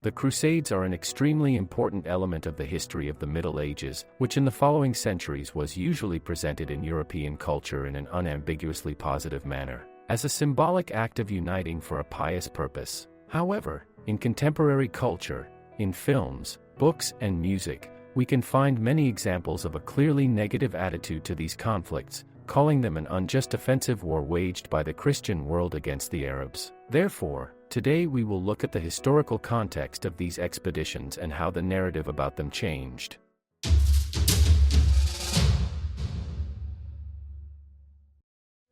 The Crusades are an extremely important element of the history of the Middle Ages, which in the following centuries was usually presented in European culture in an unambiguously positive manner, as a symbolic act of uniting for a pious purpose. However, in contemporary culture, in films, books, and music, we can find many examples of a clearly negative attitude to these conflicts, calling them an unjust offensive war waged by the Christian world against the Arabs. Therefore, today we will look at the historical context of these expeditions and how the narrative about them changed.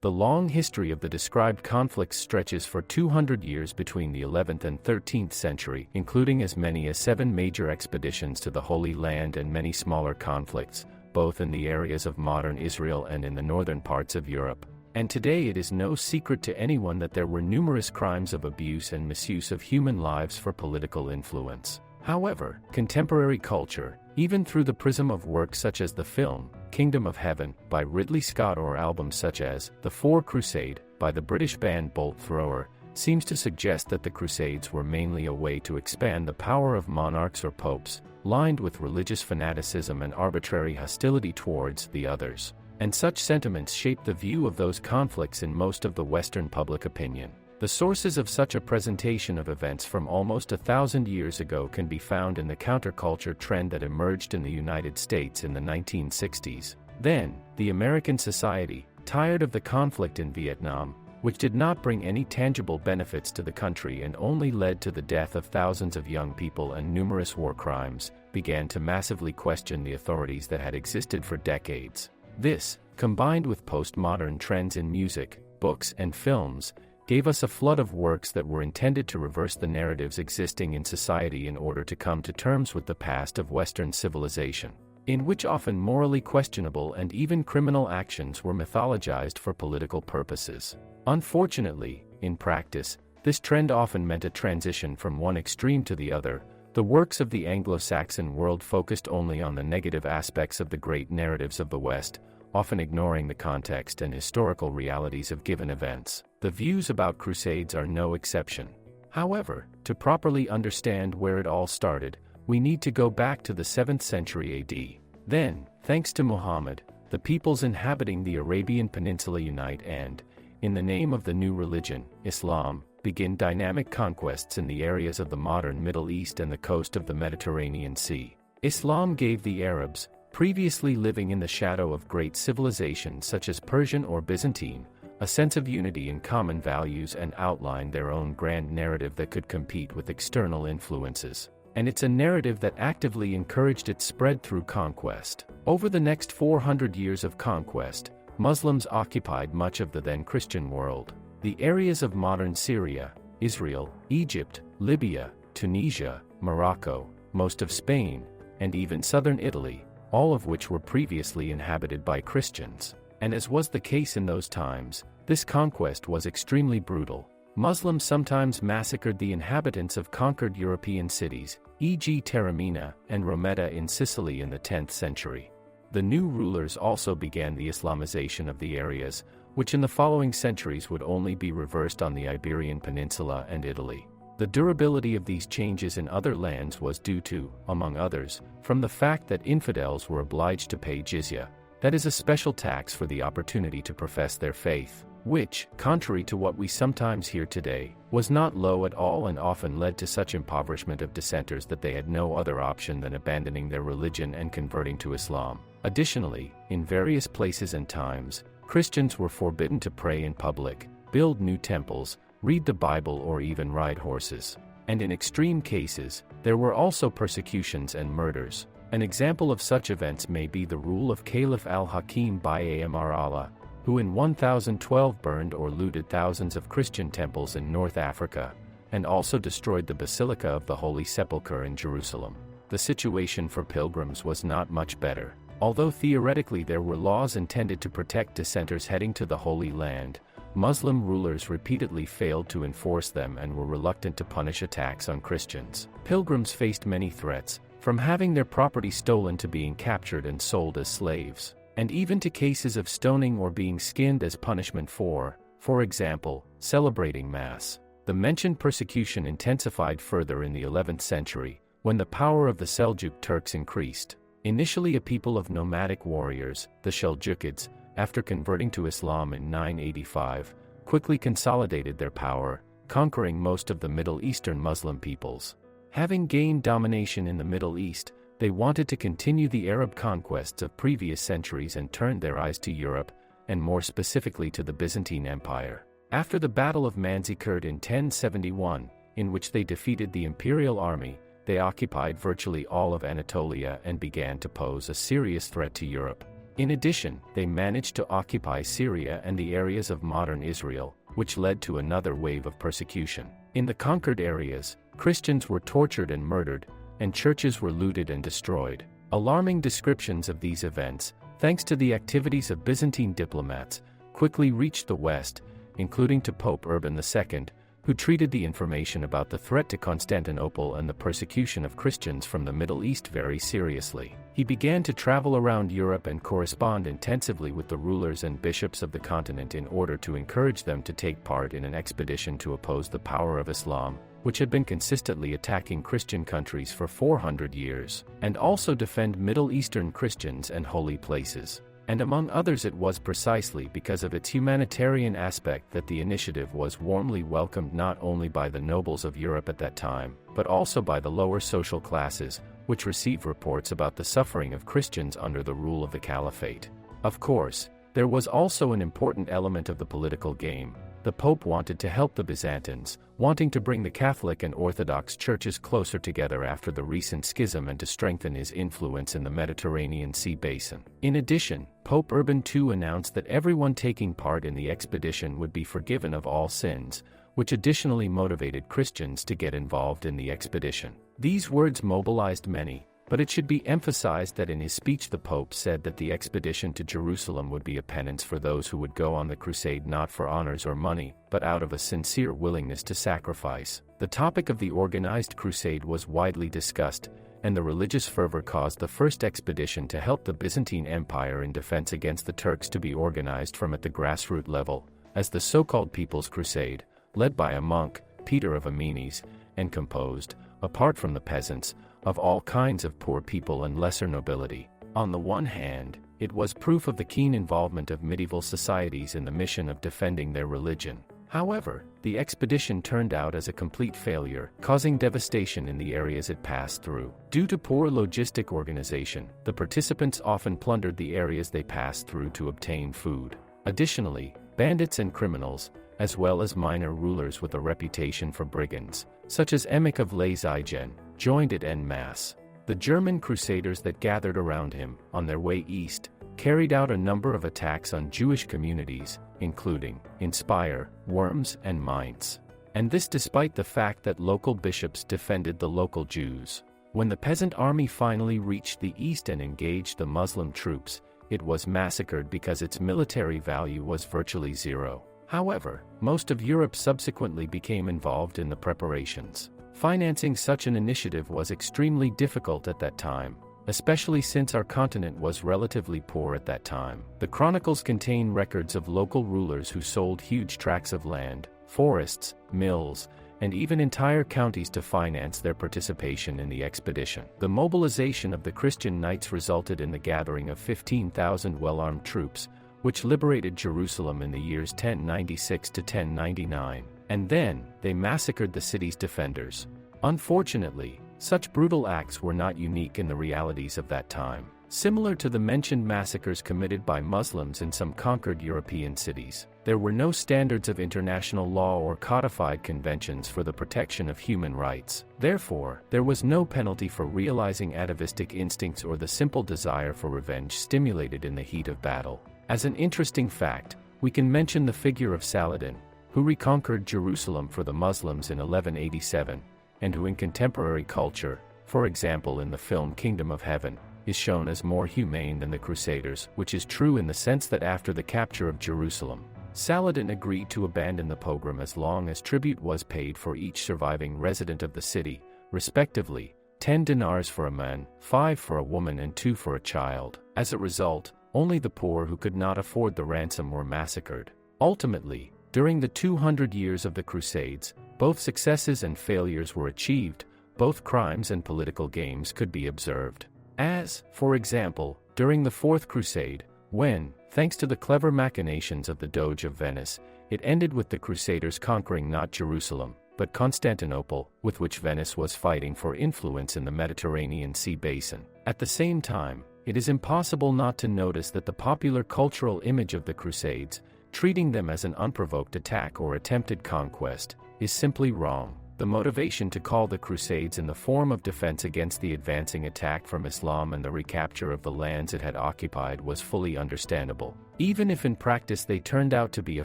The long history of the described conflicts stretches for 200 years between the 11th and 13th century, including as many as 7 major expeditions to the Holy Land and many smaller conflicts, both in the areas of modern Israel and in the northern parts of Europe. And today it is no secret to anyone that there were numerous crimes of abuse and misuse of human lives for political influence. However, contemporary culture, even through the prism of works such as the film Kingdom of Heaven by Ridley Scott or albums such as The Four Crusade by the British band Bolt Thrower, seems to suggest that the Crusades were mainly a way to expand the power of monarchs or popes, lined with religious fanaticism and arbitrary hostility towards the others. And such sentiments shaped the view of those conflicts in most of the Western public opinion. The sources of such a presentation of events from almost 1,000 years ago can be found in the counterculture trend that emerged in the United States in the 1960s. Then, the American society, tired of the conflict in Vietnam, which did not bring any tangible benefits to the country and only led to the death of thousands of young people and numerous war crimes, began to massively question the authorities that had existed for decades. This, combined with postmodern trends in music, books, and films, gave us a flood of works that were intended to reverse the narratives existing in society in order to come to terms with the past of Western civilization, in which often morally questionable and even criminal actions were mythologized for political purposes. Unfortunately, in practice, this trend often meant a transition from one extreme to the other. The works of the Anglo-Saxon world focused only on the negative aspects of the great narratives of the West, often ignoring the context and historical realities of given events. The views about Crusades are no exception. However, to properly understand where it all started, we need to go back to the 7th century AD. Then, thanks to Muhammad, the peoples inhabiting the Arabian Peninsula unite and, in the name of the new religion, Islam, begin dynamic conquests in the areas of the modern Middle East and the coast of the Mediterranean Sea. Islam gave the Arabs, previously living in the shadow of great civilizations such as Persian or Byzantine, a sense of unity in common values and outlined their own grand narrative that could compete with external influences. And it's a narrative that actively encouraged its spread through conquest. Over the next 400 years of conquest, Muslims occupied much of the then Christian world. The areas of modern Syria, Israel, Egypt, Libya, Tunisia, Morocco, most of Spain, and even southern Italy, all of which were previously inhabited by Christians. And as was the case in those times, this conquest was extremely brutal. Muslims sometimes massacred the inhabitants of conquered European cities, e.g. Taormina and Rometta in Sicily in the 10th century. The new rulers also began the Islamization of the areas, which in the following centuries would only be reversed on the Iberian Peninsula and Italy. The durability of these changes in other lands was due to, among others, from the fact that infidels were obliged to pay jizya, that is a special tax for the opportunity to profess their faith, which, contrary to what we sometimes hear today, was not low at all and often led to such impoverishment of dissenters that they had no other option than abandoning their religion and converting to Islam. Additionally, in various places and times, Christians were forbidden to pray in public, build new temples, read the Bible or even ride horses. And in extreme cases, there were also persecutions and murders. An example of such events may be the rule of Caliph al-Hakim bi-Amr Allah, who in 1012 burned or looted thousands of Christian temples in North Africa, and also destroyed the Basilica of the Holy Sepulchre in Jerusalem. The situation for pilgrims was not much better. Although theoretically there were laws intended to protect dissenters heading to the Holy Land, Muslim rulers repeatedly failed to enforce them and were reluctant to punish attacks on Christians. Pilgrims faced many threats, from having their property stolen to being captured and sold as slaves, and even to cases of stoning or being skinned as punishment for example, celebrating Mass. The mentioned persecution intensified further in the 11th century, when the power of the Seljuk Turks increased. Initially a people of nomadic warriors, the Seljukids, after converting to Islam in 985, quickly consolidated their power, conquering most of the Middle Eastern Muslim peoples. Having gained domination in the Middle East, they wanted to continue the Arab conquests of previous centuries and turned their eyes to Europe, and more specifically to the Byzantine Empire. After the Battle of Manzikert in 1071, in which they defeated the imperial army, they occupied virtually all of Anatolia and began to pose a serious threat to Europe. In addition, they managed to occupy Syria and the areas of modern Israel, which led to another wave of persecution. In the conquered areas, Christians were tortured and murdered, and churches were looted and destroyed. Alarming descriptions of these events, thanks to the activities of Byzantine diplomats, quickly reached the West, including to Pope Urban II, who treated the information about the threat to Constantinople and the persecution of Christians from the Middle East very seriously. He began to travel around Europe and correspond intensively with the rulers and bishops of the continent in order to encourage them to take part in an expedition to oppose the power of Islam, which had been consistently attacking Christian countries for 400 years, and also defend Middle Eastern Christians and holy places. And among others, it was precisely because of its humanitarian aspect that the initiative was warmly welcomed not only by the nobles of Europe at that time, but also by the lower social classes, which received reports about the suffering of Christians under the rule of the Caliphate. Of course, there was also an important element of the political game. The Pope wanted to help the Byzantines, wanting to bring the Catholic and Orthodox churches closer together after the recent schism and to strengthen his influence in the Mediterranean Sea basin. In addition, Pope Urban II announced that everyone taking part in the expedition would be forgiven of all sins, which additionally motivated Christians to get involved in the expedition. These words mobilized many, but it should be emphasized that in his speech the Pope said that the expedition to Jerusalem would be a penance for those who would go on the crusade not for honors or money, but out of a sincere willingness to sacrifice. The topic of the organized crusade was widely discussed, and the religious fervor caused the first expedition to help the Byzantine Empire in defense against the Turks to be organized from at the grassroots level, as the so-called People's Crusade, led by a monk, Peter of Amenes, and composed, apart from the peasants, of all kinds of poor people and lesser nobility. On the one hand, it was proof of the keen involvement of medieval societies in the mission of defending their religion. However, the expedition turned out as a complete failure, causing devastation in the areas it passed through. Due to poor logistic organization, the participants often plundered the areas they passed through to obtain food. Additionally, bandits and criminals, as well as minor rulers with a reputation for brigands, such as Emich of Leizigen, joined it en masse. The German crusaders that gathered around him, on their way east, carried out a number of attacks on Jewish communities, including in Speyer, Worms and Mainz. And this despite the fact that local bishops defended the local Jews. When the peasant army finally reached the east and engaged the Muslim troops, it was massacred because its military value was virtually zero. However, most of Europe subsequently became involved in the preparations. Financing such an initiative was extremely difficult at that time, especially since our continent was relatively poor at that time. The chronicles contain records of local rulers who sold huge tracts of land, forests, mills, and even entire counties to finance their participation in the expedition. The mobilization of the Christian knights resulted in the gathering of 15,000 well-armed troops, which liberated Jerusalem in the years 1096 to 1099, and then they massacred the city's defenders. Unfortunately, such brutal acts were not unique in the realities of that time. Similar to the mentioned massacres committed by Muslims in some conquered European cities, there were no standards of international law or codified conventions for the protection of human rights. Therefore, there was no penalty for realizing atavistic instincts or the simple desire for revenge stimulated in the heat of battle. As an interesting fact, we can mention the figure of Saladin, who reconquered Jerusalem for the Muslims in 1187, and who in contemporary culture, for example in the film Kingdom of Heaven, is shown as more humane than the Crusaders, which is true in the sense that after the capture of Jerusalem, Saladin agreed to abandon the pogrom as long as tribute was paid for each surviving resident of the city, respectively, 10 dinars for a man, 5 for a woman and 2 for a child. As a result, only the poor who could not afford the ransom were massacred. Ultimately, during the 200 years of the Crusades, Both successes and failures were achieved, both crimes and political games could be observed. As, for example, during the Fourth Crusade, when, thanks to the clever machinations of the Doge of Venice, it ended with the Crusaders conquering not Jerusalem, but Constantinople, with which Venice was fighting for influence in the Mediterranean Sea basin. At the same time, it is impossible not to notice that the popular cultural image of the Crusades, treating them as an unprovoked attack or attempted conquest, is simply wrong. The motivation to call the Crusades in the form of defense against the advancing attack from Islam and the recapture of the lands it had occupied was fully understandable, even if in practice they turned out to be a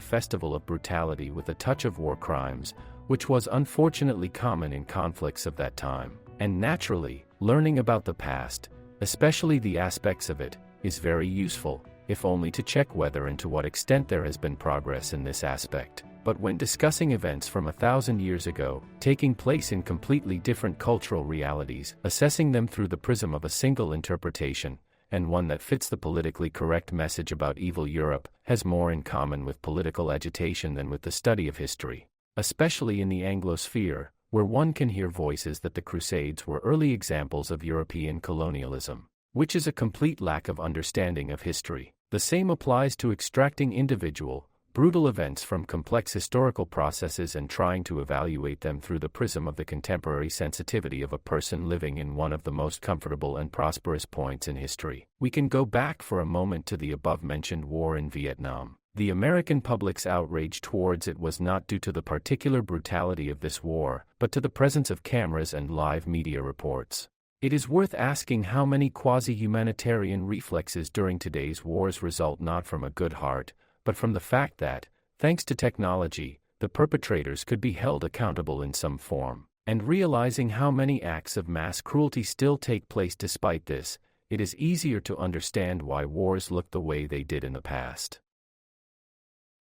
festival of brutality with a touch of war crimes, which was unfortunately common in conflicts of that time. And naturally, learning about the past, especially the aspects of it, is very useful, if only to check whether and to what extent there has been progress in this aspect. But when discussing events from 1,000 years ago, taking place in completely different cultural realities, assessing them through the prism of a single interpretation, and one that fits the politically correct message about evil Europe, has more in common with political agitation than with the study of history. Especially in the Anglosphere, where one can hear voices that the Crusades were early examples of European colonialism, which is a complete lack of understanding of history. The same applies to extracting individual, brutal events from complex historical processes and trying to evaluate them through the prism of the contemporary sensitivity of a person living in one of the most comfortable and prosperous points in history. We can go back for a moment to the above-mentioned war in Vietnam. The American public's outrage towards it was not due to the particular brutality of this war, but to the presence of cameras and live media reports. It is worth asking how many quasi-humanitarian reflexes during today's wars result not from a good heart, but from the fact that, thanks to technology, the perpetrators could be held accountable in some form. And realizing how many acts of mass cruelty still take place despite this, it is easier to understand why wars look the way they did in the past.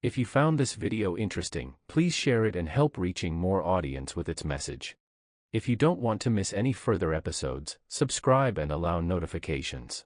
If you found this video interesting, please share it and help reaching more audience with its message. If you don't want to miss any further episodes, subscribe and allow notifications.